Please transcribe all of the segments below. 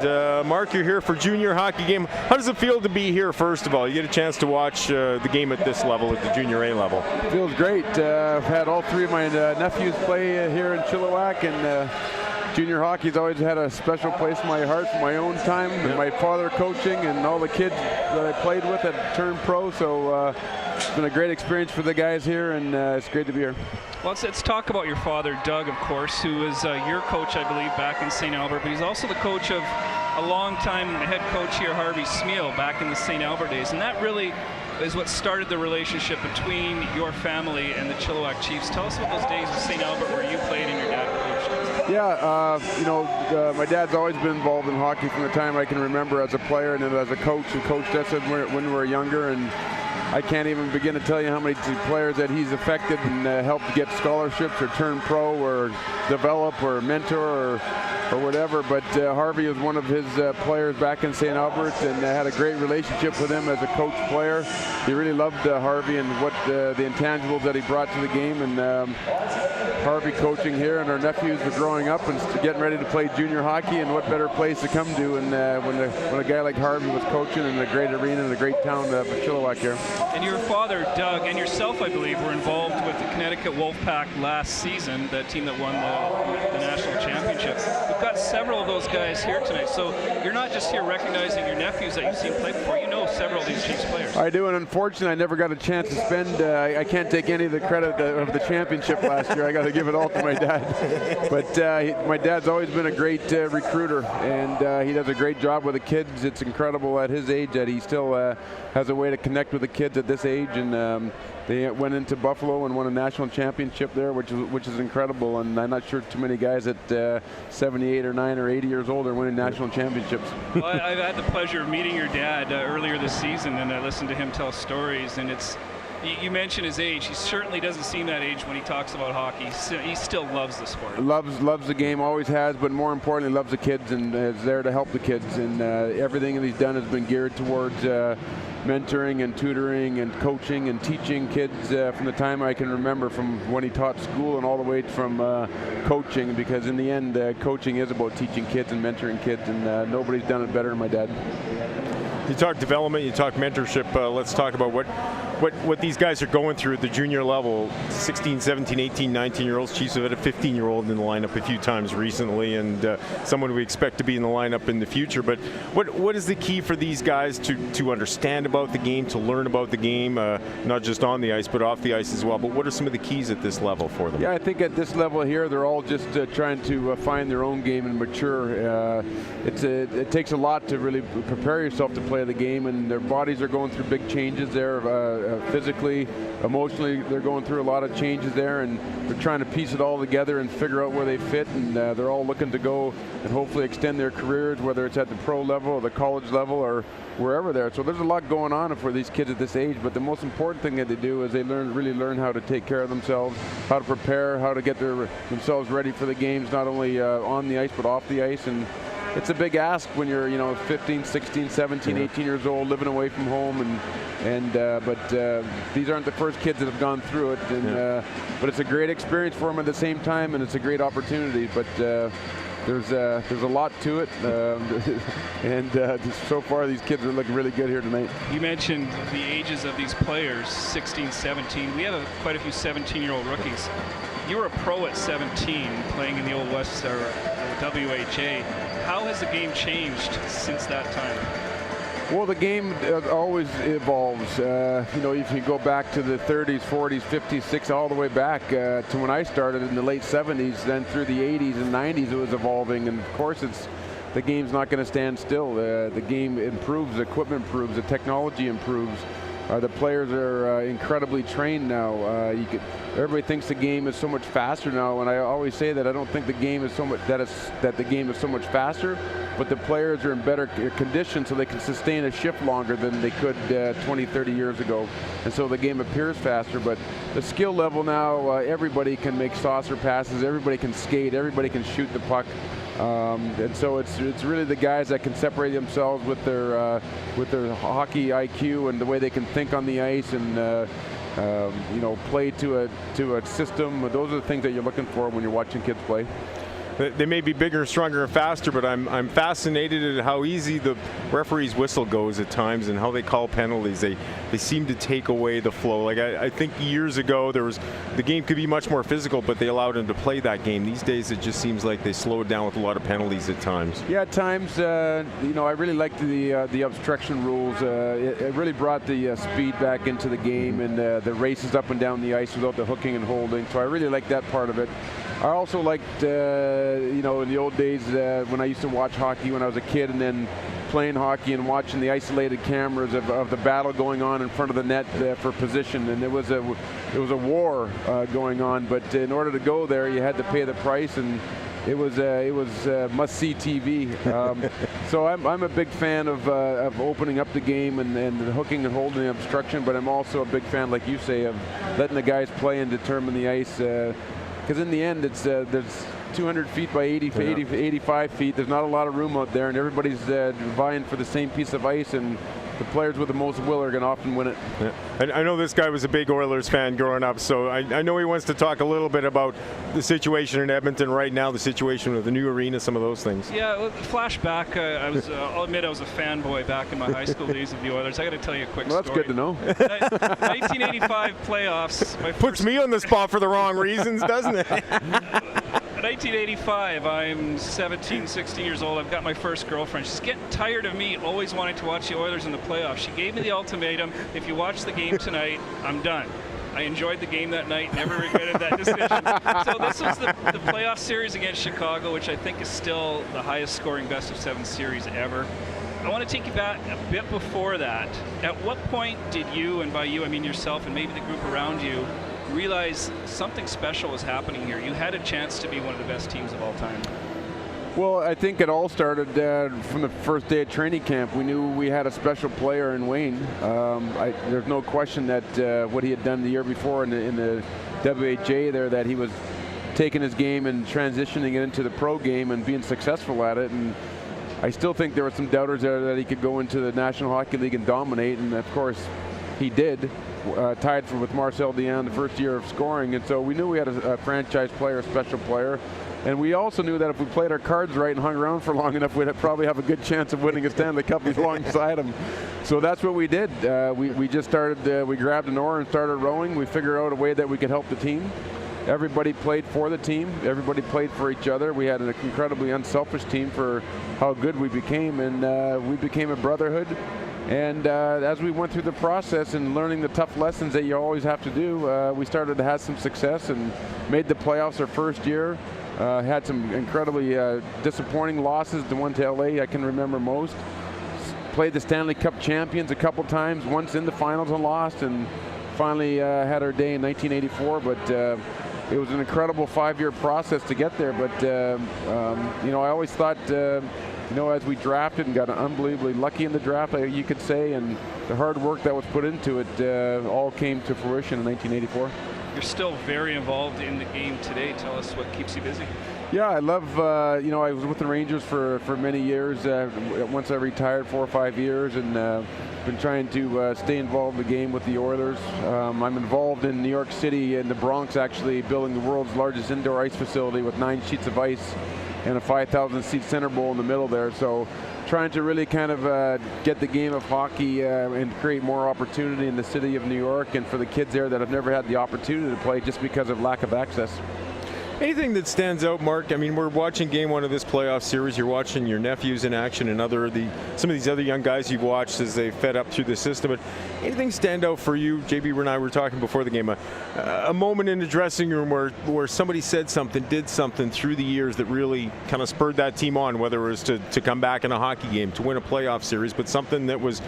Mark, you're here for junior hockey game. How does it feel to be here, first of all? You get a chance to watch the game at this level, at the junior A level. It feels great. I've had all three of my nephews play here in Chilliwack, and junior hockey's always had a special place in my heart from my own time, and my father coaching, and all the kids that I played with that turned pro. So it's been a great experience for the guys here, and it's great to be here. Well, let's talk about your father, Doug, of course, who was your coach, I believe, back in St. Albert, but he's also the coach of a long-time head coach here, Harvey Smeal, back in the St. Albert days, and that really is what started the relationship between your family and the Chilliwack Chiefs. Tell us about those days in St. Albert where you played and your dad coached. Yeah, my dad's always been involved in hockey from the time I can remember as a player and then as a coach, and coached us when we were younger. And I can't even begin to tell you how many players that he's affected and helped get scholarships or turn pro or develop or mentor or whatever. But Harvey was one of his players back in St. Albert, and had a great relationship with him as a coach player. He really loved Harvey and what the intangibles that he brought to the game. And Harvey coaching here, and our nephews are growing up and getting ready to play junior hockey, and what better place to come to and when a guy like Harvey was coaching in a great arena in a great town of Chilliwack here. And your father, Doug, and yourself, I believe, were involved with the Connecticut Wolfpack last season, the team that won the national championship. We've got several of those guys here tonight, so you're not just here recognizing your nephews that you've seen play before. You know several of these Chiefs players. I do, and unfortunately, I never got a chance to spend. I can't take any of the credit of the championship last year. I got to give it all to my dad. But my dad's always been a great recruiter, and he does a great job with the kids. It's incredible at his age that he still has a way to connect with the kids at this age, and they went into Buffalo and won a national championship there, which is incredible. And I'm not sure too many guys at 78 or 9 or 80 years old are winning national championships. Well, I've had the pleasure of meeting your dad earlier this season, and I listened to him tell stories, and you mentioned his age. He certainly doesn't seem that age when he talks about hockey. He still loves the sport. Loves the game, always has, but more importantly, loves the kids and is there to help the kids. And everything that he's done has been geared towards mentoring and tutoring and coaching and teaching kids from the time I can remember, from when he taught school and all the way from coaching, because in the end, coaching is about teaching kids and mentoring kids, and nobody's done it better than my dad. You talk development, you talk mentorship. Let's talk about what these guys are going through at the junior level. 16, 17, 18, 19-year-olds. Chiefs have had a 15-year-old in the lineup a few times recently, and someone we expect to be in the lineup in the future. But what is the key for these guys to understand about the game, to learn about the game, not just on the ice, but off the ice as well? But what are some of the keys at this level for them? Yeah, I think at this level here, they're all just trying to find their own game and mature. It takes a lot to really prepare yourself to play the game, and their bodies are going through big changes there. Physically, emotionally, they're going through a lot of changes there, and they're trying to piece it all together and figure out where they fit, and they're all looking to go and hopefully extend their careers, whether it's at the pro level or the college level or wherever there. So there's a lot going on for these kids at this age, but the most important thing that they do is they really learn how to take care of themselves, how to prepare, how to get themselves ready for the games, not only on the ice but off the ice. And it's a big ask when you're 15, 16, 17, 18 years old, living away from home, but these aren't the first kids that have gone through it, but it's a great experience for them at the same time, and it's a great opportunity. But there's a lot to it, and so far these kids are looking really good here tonight. You mentioned the ages of these players, 16, 17. We have quite a few 17-year-old rookies. You were a pro at 17, playing in the Old West or WHA. How has the game changed since that time? Well, the game always evolves. If you go back to the 30s, 40s, 50s, 60s, all the way back to when I started in the late 70s, then through the 80s and 90s, it was evolving. And of course, the game's not going to stand still. The game improves, the equipment improves, the technology improves. The players are incredibly trained now. Everybody thinks the game is so much faster now, and I always say that I don't think the game is so much that the game is so much faster, but the players are in better condition so they can sustain a shift longer than they could 20, 30 years ago. And so the game appears faster, but the skill level now, everybody can make saucer passes, everybody can skate, everybody can shoot the puck. And so it's really the guys that can separate themselves with their hockey IQ and the way they can think on the ice and play to a system. Those are the things that you're looking for when you're watching kids play. they may be bigger, stronger, and faster, but I'm fascinated at how easy the referee's whistle goes at times and how they call penalties. They seem to take away the flow. Like I think years ago the game could be much more physical, but they allowed them to play that game. These days it just seems like they slow it down with a lot of penalties at times. Yeah, at times, I really liked the obstruction rules. It really brought the speed back into the game, and the races up and down the ice without the hooking and holding. So I really liked that part of it. I also liked, in the old days when I used to watch hockey when I was a kid, and then playing hockey and watching the isolated cameras of the battle going on in front of the net for position. And it was a war going on, but in order to go there, you had to pay the price, and it was must-see TV. So I'm a big fan of opening up the game and the hooking and holding the obstruction, but I'm also a big fan, like you say, of letting the guys play and determine the ice. Because in the end, it's there's 200 feet by 85 feet. There's not a lot of room out there, and everybody's vying for the same piece of ice, and the players with the most will are going to often win it. Yeah. I know this guy was a big Oilers fan growing up, so I know he wants to talk a little bit about the situation in Edmonton right now, the situation with the new arena, some of those things. Yeah, flashback. I'll admit I was a fanboy back in my high school days of the Oilers. I got to tell you a quick story. That's good to know. 1985 playoffs. Puts me on the spot for the wrong reasons, doesn't it? 1985, I'm 17, 16 years old. I've got my first girlfriend. She's getting tired of me always wanting to watch the Oilers in the playoffs. She gave me the ultimatum, if you watch the game tonight, I'm done. I enjoyed the game that night, never regretted that decision. So this was the playoff series against Chicago, which I think is still the highest scoring best-of-7 series ever. I want to take you back a bit before that. At what point did you, and by you I mean yourself and maybe the group around you, realize something special was happening here? You had a chance to be one of the best teams of all time. Well, I think it all started from the first day of training camp. We knew we had a special player in Wayne. There's no question that what he had done the year before in the WHA there, that he was taking his game and transitioning it into the pro game and being successful at it. And I still think there were some doubters there that he could go into the National Hockey League and dominate, and of course he did. Tied with Marcel Dion the first year of scoring, and so we knew we had a franchise player, a special player, and we also knew that if we played our cards right and hung around for long enough, we'd probably have a good chance of winning a Stanley Cup alongside him. So that's what we did. We just started, we grabbed an oar and started rowing. We figured out a way that we could help the team. Everybody played for the team. Everybody played for each other. We had an incredibly unselfish team for how good we became, and we became a brotherhood. And as we went through the process and learning the tough lessons that you always have to do, we started to have some success and made the playoffs our first year. Had some incredibly disappointing losses. The one to LA I can remember most. Played the Stanley Cup champions a couple times, once in the finals and lost, and finally had our day in 1984. But it was an incredible 5-year process to get there. But I always thought, as we drafted and got unbelievably lucky in the draft, you could say, and the hard work that was put into it all came to fruition in 1984. You're still very involved in the game today. Tell us what keeps you busy. Yeah, I love, I was with the Rangers for many years. Once I retired, 4 or 5 years, and been trying to stay involved in the game with the Oilers. I'm involved in New York City, in the Bronx, actually building the world's largest indoor ice facility with 9 sheets of ice and a 5,000-seat center bowl in the middle there. So trying to really kind of get the game of hockey and create more opportunity in the city of New York and for the kids there that have never had the opportunity to play just because of lack of access. Anything that stands out, Mark? I mean, we're watching game 1 of this playoff series. You're watching your nephews in action and some of these other young guys you've watched as they fed up through the system. But anything stand out for you? JB and I were talking before the game. A moment in the dressing room where somebody said something, did something through the years that really kind of spurred that team on, whether it was to come back in a hockey game, to win a playoff series, but something that was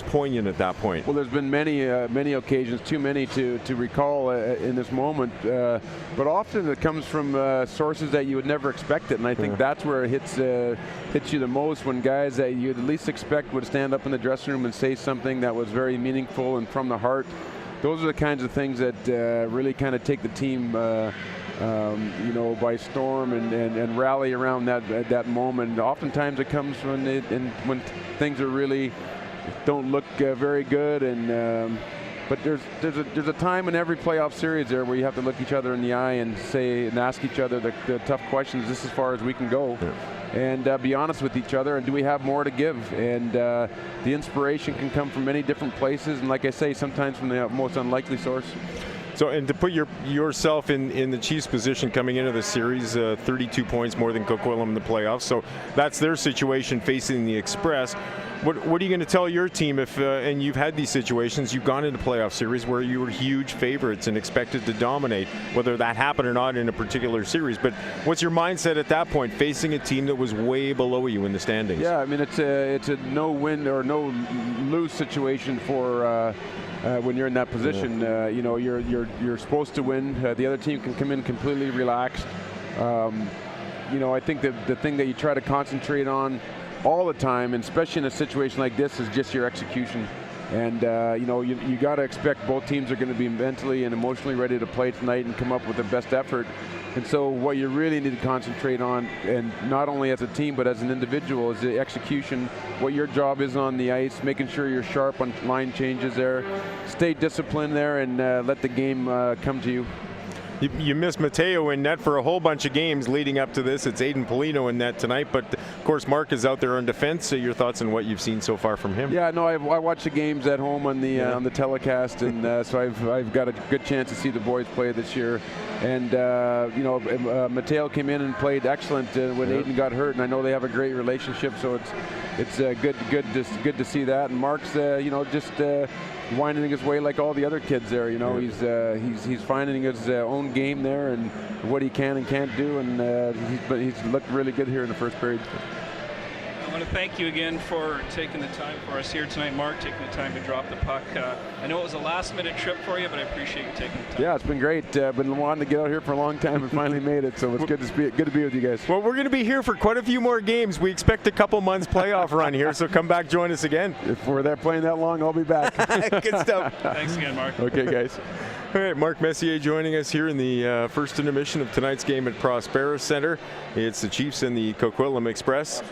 poignant at that point. Well, there's been many occasions, too many to recall in this moment, but often it comes from sources that you would never expect it, and I think that's where it hits you the most, when guys that you'd at least expect would stand up in the dressing room and say something that was very meaningful and from the heart. Those are the kinds of things that really kind of take the team by storm and rally around that moment. Oftentimes it comes when things are really don't look very good, and But there's a time in every playoff series there where you have to look each other in the eye and say and ask each other the tough questions. This is as far as we can go. Yeah. And be honest with each other, and do we have more to give? And the inspiration can come from many different places, and like I say, sometimes from the most unlikely source. So, and to put yourself in the Chiefs' position coming into the series, 32 points more than Coquitlam in the playoffs. So that's their situation facing the Express. What are you going to tell your team if, and you've had these situations, you've gone into playoff series where you were huge favorites and expected to dominate, whether that happened or not in a particular series. But what's your mindset at that point, facing a team that was way below you in the standings? Yeah, I mean, it's a no-win or no-lose situation for when you're in that position. You know, you're supposed to win. The other team can come in completely relaxed. You know, I think the thing that you try to concentrate on all the time, and especially in a situation like this, is just your execution. And you know, you got to expect both teams are going to be mentally and emotionally ready to play tonight and come up with their best effort. And so what you really need to concentrate on, and not only as a team but as an individual, is the execution, what your job is on the ice, making sure you're sharp on line changes there, stay disciplined there, and let the game come to you. You missed Mateo in net for a whole bunch of games leading up to this. It's Aiden Polino in net tonight, but of course Mark is out there on defense. So your thoughts on what you've seen so far from him? Yeah, no, I watch the games at home on the telecast, and so I've got a good chance to see the boys play this year. And you know, Mateo came in and played excellent when Aiden got hurt, and I know they have a great relationship. So it's good to see that. And Mark's you know, just winding his way like all the other kids there. You know, he's finding his own game there and what he can and can't do, and he's looked really good here in the first period. I want to thank you again for taking the time for us here tonight, Mark, taking the time to drop the puck. I know it was a last-minute trip for you, but I appreciate you taking the time. Yeah, it's been great. Been wanting to get out here for a long time and finally made it, so it's good to be with you guys. Well, we're going to be here for quite a few more games. We expect a couple months playoff run here, so come back, join us again. If we're there playing that long, I'll be back. Good stuff. Thanks again, Mark. Okay, guys. All right, Mark Messier joining us here in the first intermission of tonight's game at Prospera Center. It's the Chiefs and the Coquitlam Express.